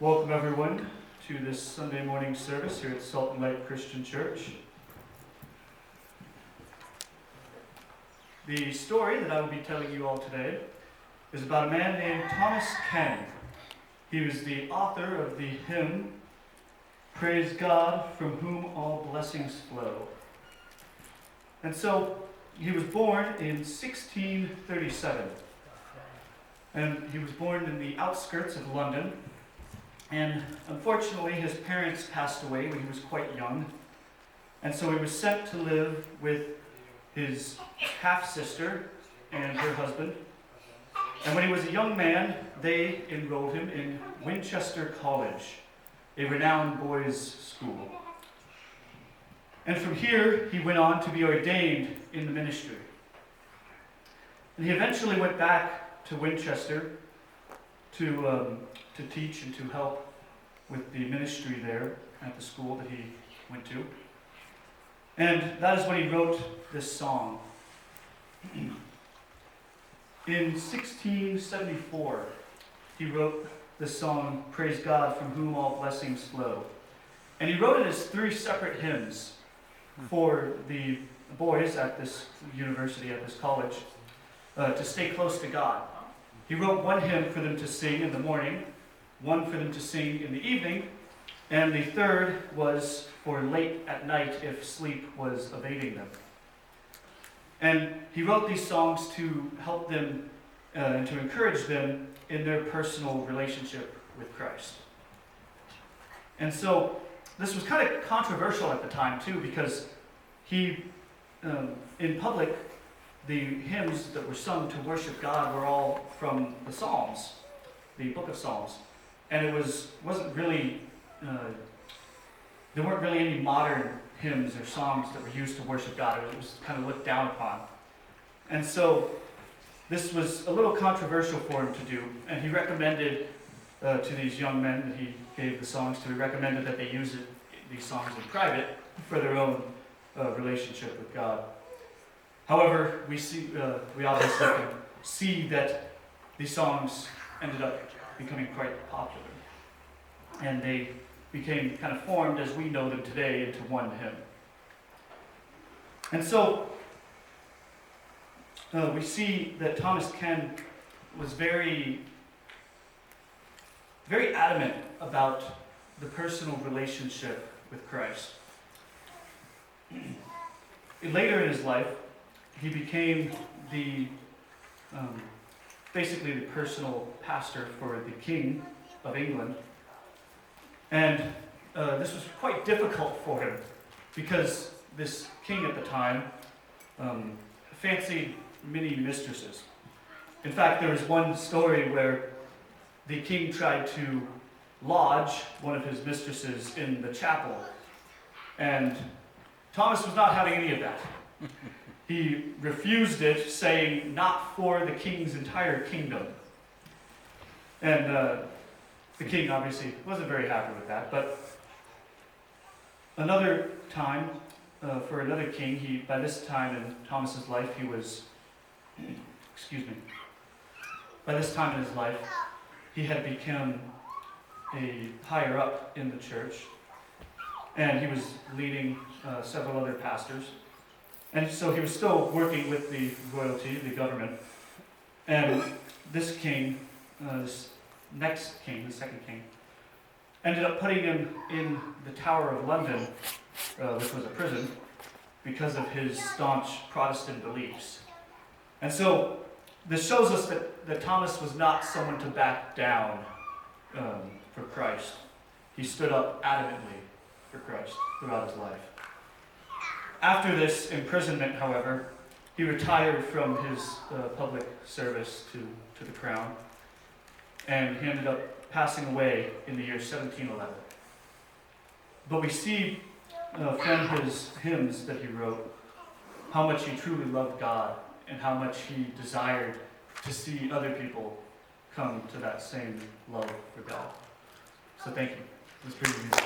Welcome everyone to this Sunday morning service here at Salt and Light Christian Church. The story that I will be telling you all today is about a man named Thomas Keim. He was the author of the hymn, "Praise God from whom all blessings flow." And so he was born in 1637. And he was born in the outskirts of London. And unfortunately, his parents passed away when he was quite young. And so he was sent to live with his half-sister and her husband. And when he was a young man, they enrolled him in Winchester College, a renowned boys' school. And from here, he went on to be ordained in the ministry. And he eventually went back to Winchester to teach and to help with the ministry there at the school that he went to. And that is when he wrote this song. In 1674, he wrote this song, "Praise God from whom all blessings flow." And he wrote it as 3 separate hymns for the boys at this university, at this college, to stay close to God. He wrote one hymn for them to sing in the morning, one for them to sing in the evening, and the third was for late at night if sleep was evading them. And he wrote these songs to help them and to encourage them in their personal relationship with Christ. And so this was kind of controversial at the time too, because he, in public, the hymns that were sung to worship God were all from the Psalms, the book of Psalms. And it wasn't really, there weren't really any modern hymns or songs that were used to worship God. It was kind of looked down upon. And so this was a little controversial for him to do. And he recommended to these young men that he gave the songs to, he recommended that they use these songs in private for their own relationship with God. However, we obviously can see that these songs ended up becoming quite popular. And they became kind of formed as we know them today into one hymn. And so we see that Thomas Keim was very, very adamant about the personal relationship with Christ. Later in his life, he became basically the personal pastor for the King of England. And this was quite difficult for him because this king at the time fancied many mistresses. In fact, there was one story where the king tried to lodge one of his mistresses in the chapel. And Thomas was not having any of that. He refused it, saying, "Not for the king's entire kingdom." And the king obviously wasn't very happy with that. But another time, for another king, by this time in Thomas's life, by this time in his life, he had become a higher up in the church. And he was leading several other pastors. And so he was still working with the royalty, the government. And this king, this next king, the second king, ended up putting him in the Tower of London, which was a prison, because of his staunch Protestant beliefs. And so this shows us that Thomas was not someone to back down for Christ. He stood up adamantly for Christ throughout his life. After this imprisonment, however, he retired from his public service to the crown, and he ended up passing away in the year 1711. But we see from his hymns that he wrote how much he truly loved God and how much he desired to see other people come to that same love for God. So thank you. Let's bring the music.